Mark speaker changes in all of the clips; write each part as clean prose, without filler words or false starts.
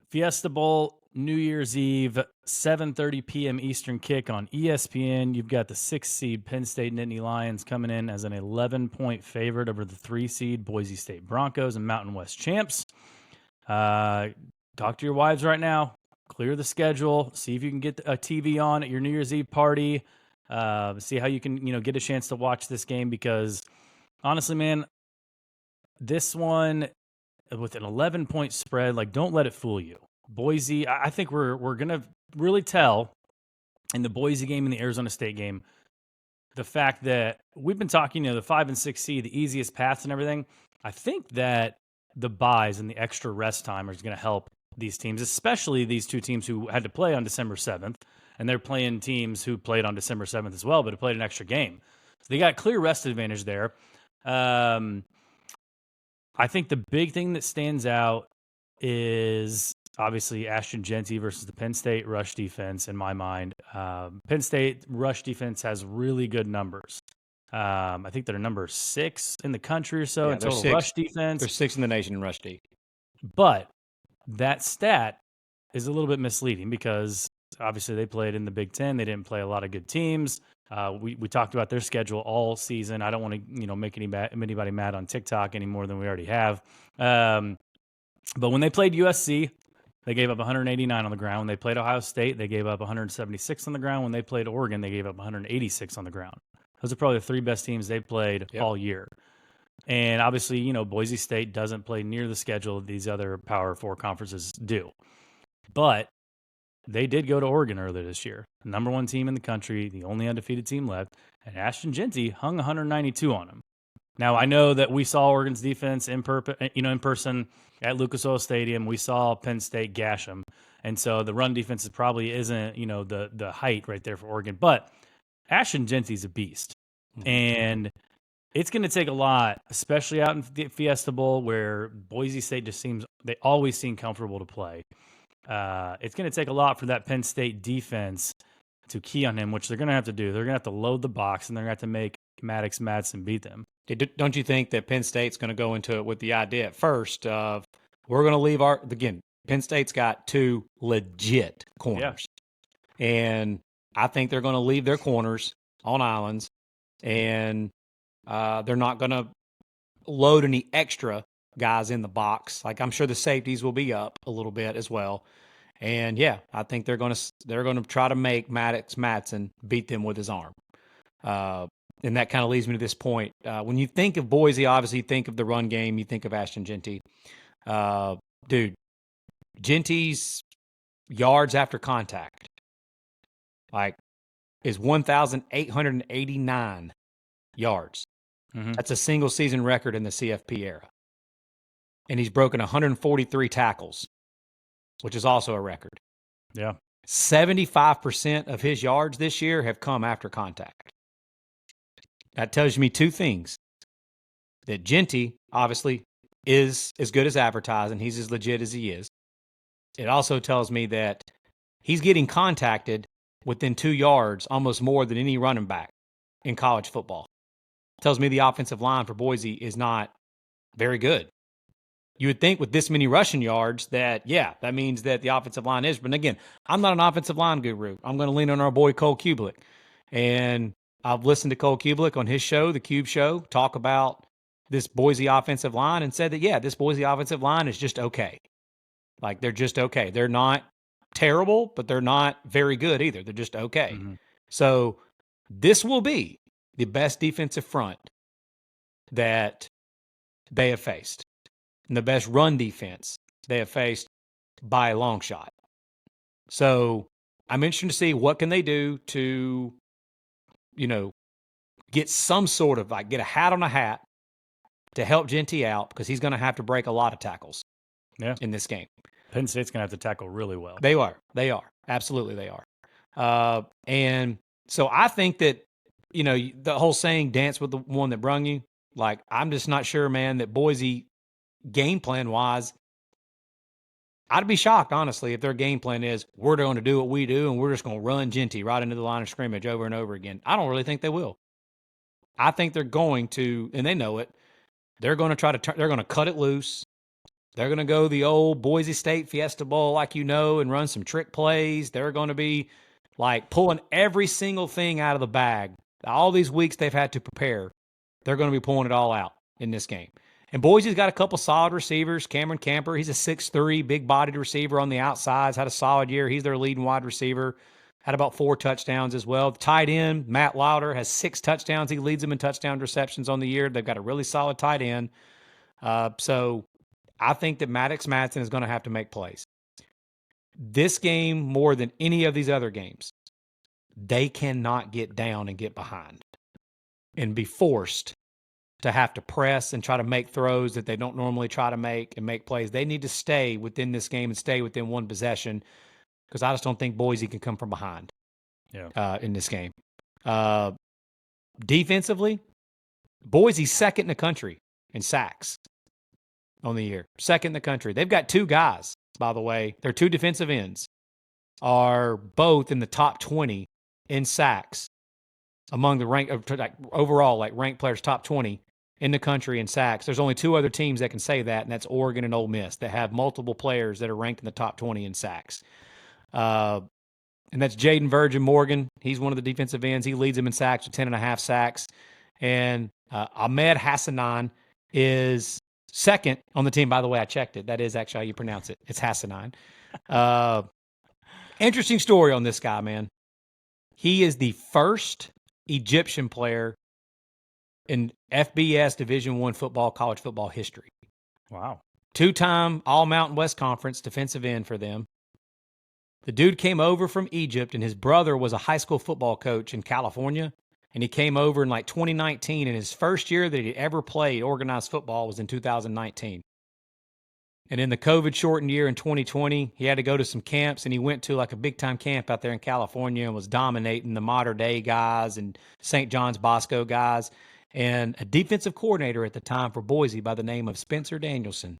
Speaker 1: Fiesta Bowl, New Year's Eve, 7:30 p.m. Eastern kick on ESPN. You've got the 6th seed Penn State Nittany Lions coming in as an 11-point favorite over the 3 seed Boise State Broncos and Mountain West champs. Talk to your wives right now. Clear the schedule. See if you can get a TV on at your New Year's Eve party. See how you can, get a chance to watch this game because, honestly, man, this one with an 11-point spread, don't let it fool you. Boise, I think we're going to really tell in the Boise game and the Arizona State game the fact that we've been talking, the 5 and 6 seed, the easiest paths and everything. I think that the buys and the extra rest time is going to help these teams, especially these two teams who had to play on December 7th, and they're playing teams who played on December 7th as well, but have played an extra game. So they got clear rest advantage there. I think the big thing that stands out is obviously Ashton Jenty versus the Penn State rush defense in my mind. Penn State rush defense has really good numbers. I think they're number 6 in the country or so in total rush defense.
Speaker 2: They're 6th in the nation in rush D.
Speaker 1: But that stat is a little bit misleading because obviously they played in the Big Ten. They didn't play a lot of good teams. We talked about their schedule all season. I don't want to make anybody mad on TikTok any more than we already have. But when they played USC, they gave up 189 on the ground. When they played Ohio State, they gave up 176 on the ground. When they played Oregon, they gave up 186 on the ground. Those are probably the 3 best teams they've played all year. And obviously, Boise State doesn't play near the schedule these other Power 4 conferences do. But they did go to Oregon earlier this year. The number 1 team in the country, the only undefeated team left, and Ashton Jenty hung 192 on them. Now, I know that we saw Oregon's defense in person at Lucas Oil Stadium. We saw Penn State gash them. And so the run defense probably isn't, the height right there for Oregon. But Ashton Jenty's a beast. Mm-hmm. And it's going to take a lot, especially out in the Fiesta Bowl where Boise State they always seem comfortable to play. It's going to take a lot for that Penn State defense to key on him, which they're going to have to do. They're going to have to load the box, and they're going to have to make Maddox Madsen beat them.
Speaker 2: Don't you think that Penn State's going to go into it with the idea at first of we're going to leave Penn State's got 2 legit corners. Yeah. And I think they're going to leave their corners on islands, and they're not going to load any extra guys in the box. I'm sure the safeties will be up a little bit as well. And I think they're going to try to make Maddox Madsen beat them with his arm. And that kind of leads me to this point. When you think of Boise, obviously you think of the run game, you think of Ashton Jenty. Dude, Jenty's yards after contact is 1,889 yards. Mm-hmm. That's a single season record in the CFP era. And he's broken 143 tackles, which is also a record.
Speaker 1: Yeah.
Speaker 2: 75% of his yards this year have come after contact. That tells me 2 things. That Jenty, obviously, is as good as advertised, and he's as legit as he is. It also tells me that he's getting contacted within 2 yards almost more than any running back in college football. It tells me the offensive line for Boise is not very good. You would think with this many rushing yards that means that the offensive line is. But again, I'm not an offensive line guru. I'm going to lean on our boy Cole Kubelik. And I've listened to Cole Kubelik on his show, The Cube Show, talk about this Boise offensive line and said that, this Boise offensive line is just okay. They're just okay. They're not terrible, but they're not very good either. They're just okay. Mm-hmm. So this will be the best defensive front that they have faced. And the best run defense they have faced by a long shot. So I'm interested to see what can they do to, get some sort of get a hat on a hat to help Jenty out because he's going to have to break a lot of tackles in this game.
Speaker 1: Penn State's going to have to tackle really well.
Speaker 2: They are. Absolutely they are. And so I think that, the whole saying, dance with the one that brung you, I'm just not sure, man, that Boise game plan wise, I'd be shocked, honestly, if their game plan is we're going to do what we do and we're just going to run Jenty right into the line of scrimmage over and over again. I don't really think they will. I think they're going to, and they know it, they're going to they're going to cut it loose. They're going to go the old Boise State Fiesta Bowl like and run some trick plays. They're going to be like pulling every single thing out of the bag. All these weeks they've had to prepare, they're going to be pulling it all out in this game. And Boise's got a couple solid receivers. Cameron Camper, he's a 6'3", big-bodied receiver on the outsides, had a solid year. He's their leading wide receiver. Had about 4 touchdowns as well. The tight end, Matt Lauder, has 6 touchdowns. He leads them in touchdown receptions on the year. They've got a really solid tight end. So I think that Maddox Madsen is going to have to make plays. This game, more than any of these other games, they cannot get down and get behind and be forced to have to press and try to make throws that they don't normally try to make and make plays. They need to stay within this game and stay within one possession, because I just don't think Boise can come from behind in this game. Defensively, Boise's second in the country in sacks on the year. Second in the country. They've got 2 guys, by the way. Their 2 defensive ends are both in the top 20 in sacks among the ranked players, top 20 in the country in sacks. There's only 2 other teams that can say that, and that's Oregon and Ole Miss, that have multiple players that are ranked in the top 20 in sacks. And that's Jaden Virgin Morgan. He's one of the defensive ends. He leads them in sacks with 10.5 sacks. And Ahmed Hassanan is second on the team. By the way, I checked it. That is actually how you pronounce it. It's Hassanan. Interesting story on this guy, man. He is the first Egyptian player in FBS Division I football, college football history.
Speaker 1: Wow.
Speaker 2: 2-time All-Mountain West Conference defensive end for them. The dude came over from Egypt, and his brother was a high school football coach in California, and he came over in like 2019, and his first year that he ever played organized football was in 2019. And in the COVID-shortened year in 2020, he had to go to some camps, and he went to like a big-time camp out there in California and was dominating the modern-day guys and St. John's Bosco guys. And a defensive coordinator at the time for Boise by the name of Spencer Danielson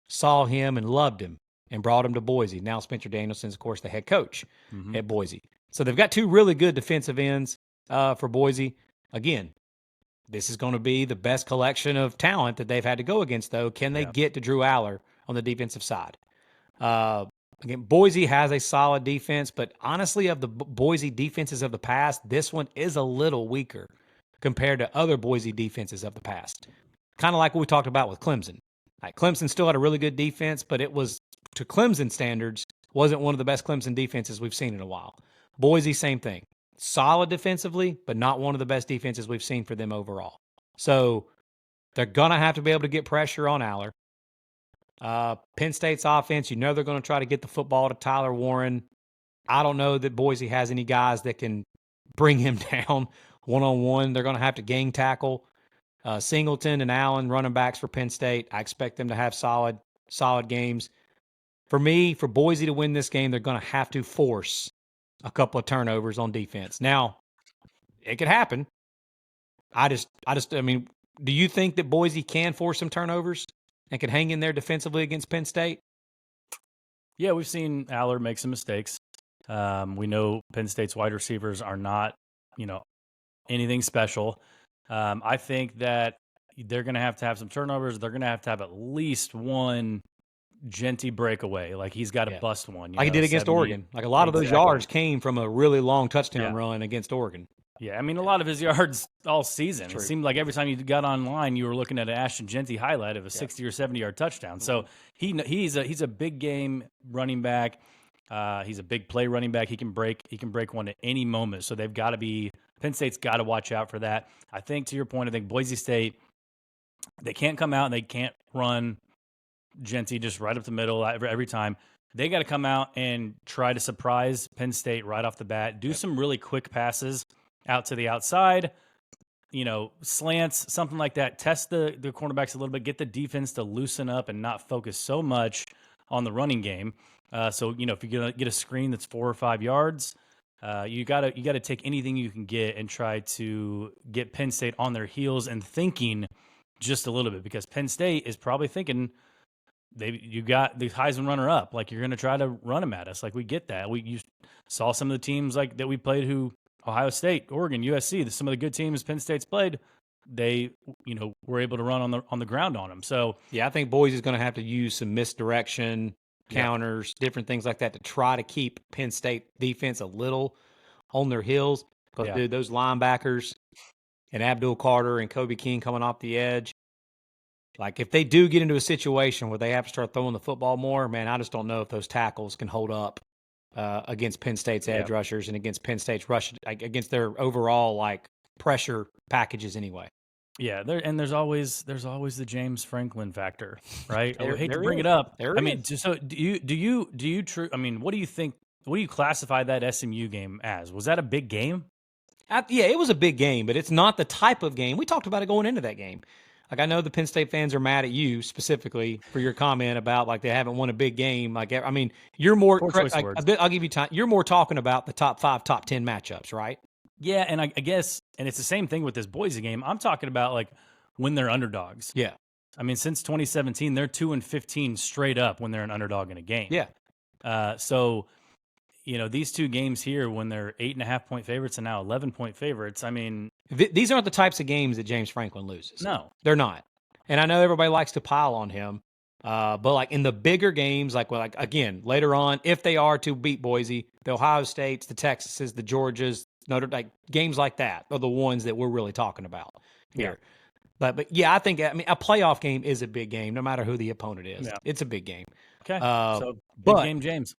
Speaker 2: saw him and loved him and brought him to Boise. Now Spencer Danielson is, of course, the head coach at Boise. So they've got 2 really good defensive ends for Boise. Again, this is going to be the best collection of talent that they've had to go against, though. Can they get to Drew Aller on the defensive side? Again, Boise has a solid defense, but honestly, of the Boise defenses of the past, this one is a little weaker compared to other Boise defenses of the past. Kind of like what we talked about with Clemson. Like, Clemson still had a really good defense, but it was, to Clemson standards, wasn't one of the best Clemson defenses we've seen in a while. Boise, same thing. Solid defensively, but not one of the best defenses we've seen for them overall. So they're going to have to be able to get pressure on Aller. Penn State's offense, they're going to try to get the football to Tyler Warren. I don't know that Boise has any guys that can bring him down one-on-one. They're going to have to gang tackle Singleton and Allen, running backs for Penn State. I expect them to have solid games. For me, for Boise to win this game, they're going to have to force a couple of turnovers on defense. Now, it could happen. I mean, do you think that Boise can force some turnovers and can hang in there defensively against Penn State?
Speaker 1: Yeah, we've seen Aller make some mistakes. We know Penn State's wide receivers are not, anything special. I think that they're going to have some turnovers. They're going to have at least one jenty breakaway. Like, he's got to bust one.
Speaker 2: Like he did against Oregon. Like, a lot of those yards came from a really long touchdown run against Oregon.
Speaker 1: Yeah, I mean, a lot of his yards all season. It seemed like every time you got online, you were looking at an Ashton Jenty highlight of a 60 or 70-yard touchdown. So he's a big game running back. He's a big play running back. He can break one at any moment. So they've got to be – Penn State's got to watch out for that. I think, to your point, I think Boise State, they can't come out and they can't run Jenty just right up the middle every time. They got to come out and try to surprise Penn State right off the bat, do some really quick passes out to the outside, slants, something like that. Test the cornerbacks a little bit, get the defense to loosen up and not focus so much on the running game. So, if you're going to get a screen that's 4 or 5 yards, you got to take anything you can get and try to get Penn State on their heels and thinking just a little bit, because Penn State is probably thinking you got the Heisman runner up. Like, you're going to try to run them at us. Like, we get that. You saw some of the teams like that we played Ohio State, Oregon, USC, some of the good teams Penn State's played, they, were able to run on the ground on them. So
Speaker 2: yeah, I think Boise is going to have to use some misdirection, counters, different things like that to try to keep Penn State defense a little on their heels. Because, dude, those linebackers and Abdul Carter and Kobe King coming off the edge, like if they do get into a situation where they have to start throwing the football more, man, I just don't know if those tackles can hold up against Penn State's edge rushers and against Penn State's rush, against their overall like pressure packages anyway.
Speaker 1: Yeah, there's always the James Franklin factor, right? I hate to bring
Speaker 2: is.
Speaker 1: it up.
Speaker 2: There
Speaker 1: I mean,
Speaker 2: is.
Speaker 1: so do you I mean, what do you think? What do you classify that SMU game as? Was that a big game?
Speaker 2: Yeah, it was a big game, but it's not the type of game. We talked about it going into that game. Like, I know the Penn State fans are mad at you specifically for your comment about, like, they haven't won a big game. Like, I mean, you're more correct. Like, I'll give you time. You're more talking about the top 5, top 10 matchups, right?
Speaker 1: Yeah, and I guess, and it's the same thing with this Boise game. I'm talking about, like, when they're underdogs.
Speaker 2: Yeah.
Speaker 1: I mean, since 2017, they're 2-15 straight up when they're an underdog in a game.
Speaker 2: Yeah.
Speaker 1: So, these two games here, when they're 8.5-point favorites and now 11-point favorites, I mean,
Speaker 2: these aren't the types of games that James Franklin loses.
Speaker 1: No,
Speaker 2: they're not. And I know everybody likes to pile on him, but like in the bigger games, like again later on, if they are to beat Boise, the Ohio States, the Texases, the Georgias, games like that are the ones that we're really talking about here. Yeah. But yeah, I mean, a playoff game is a big game, no matter who the opponent is. Yeah. It's a big game.
Speaker 1: Okay, so big game, James.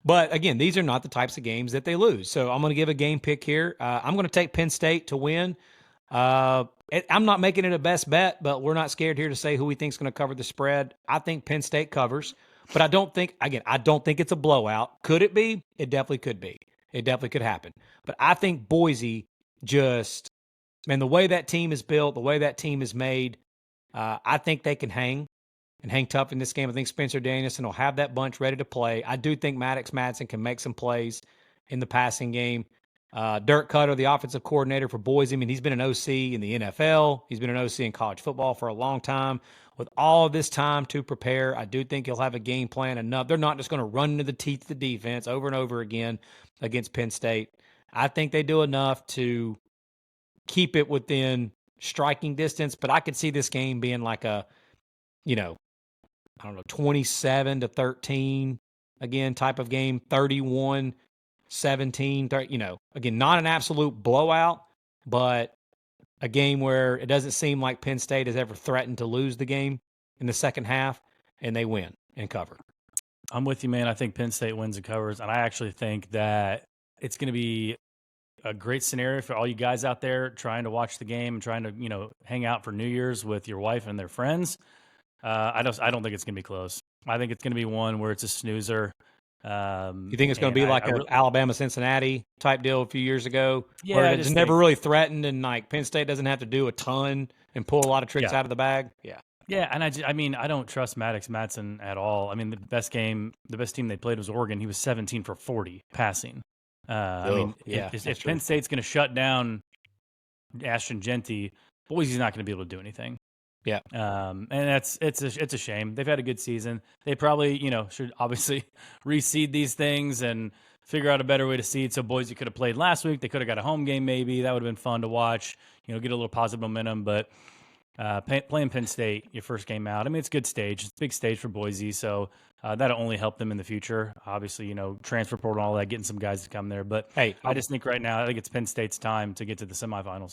Speaker 2: But again, these are not the types of games that they lose. So I'm going to give a game pick here. I'm going to take Penn State to win. I'm not making it a best bet, but we're not scared here to say who we think is going to cover the spread. I think Penn State covers, but I don't think it's a blowout. Could it be? It definitely could be. It definitely could happen. But I think Boise the way that team is built, the way that team is made, I think they can hang tough in this game. I think Spencer Danielson will have that bunch ready to play. I do think Maddox Madsen can make some plays in the passing game. Dirk Cutter, the offensive coordinator for Boise, I mean, he's been an OC in the NFL. He's been an OC in college football for a long time. With all this time to prepare, I do think he'll have a game plan enough. They're not just going to run into the teeth of the defense over and over again against Penn State. I think they do enough to keep it within striking distance, but I could see this game being like a, 27-13 again type of game, 31-17, again, not an absolute blowout, but a game where it doesn't seem like Penn State has ever threatened to lose the game in the second half, and they win and cover.
Speaker 1: I'm with you, man. I think Penn State wins and covers, and I actually think that it's going to be a great scenario for all you guys out there trying to watch the game and trying to, hang out for New Year's with your wife and their friends. I don't think it's going to be close. I think it's going to be one where it's a snoozer.
Speaker 2: You think it's going to be like an Alabama-Cincinnati type deal a few years ago?
Speaker 1: Yeah,
Speaker 2: where it's never really threatened, and like Penn State doesn't have to do a ton and pull a lot of tricks out of the bag. Yeah.
Speaker 1: Yeah, and I don't trust Maddox Madsen at all. I mean, the best team they played was Oregon. He was 17 for 40 passing. If Penn State's going to shut down Ashton Jenty, Boise's not going to be able to do anything.
Speaker 2: Yeah.
Speaker 1: And it's a shame. They've had a good season. They probably, should obviously reseed these things and figure out a better way to seed. So Boise could have played last week. They could have got a home game maybe. That would have been fun to watch, get a little positive momentum. But playing Penn State, your first game out, I mean, it's a good stage. It's a big stage for Boise. So that'll only help them in the future. Obviously, transfer portal and all that, getting some guys to come there. But
Speaker 2: hey,
Speaker 1: I just think right now, I think it's Penn State's time to get to the semifinals.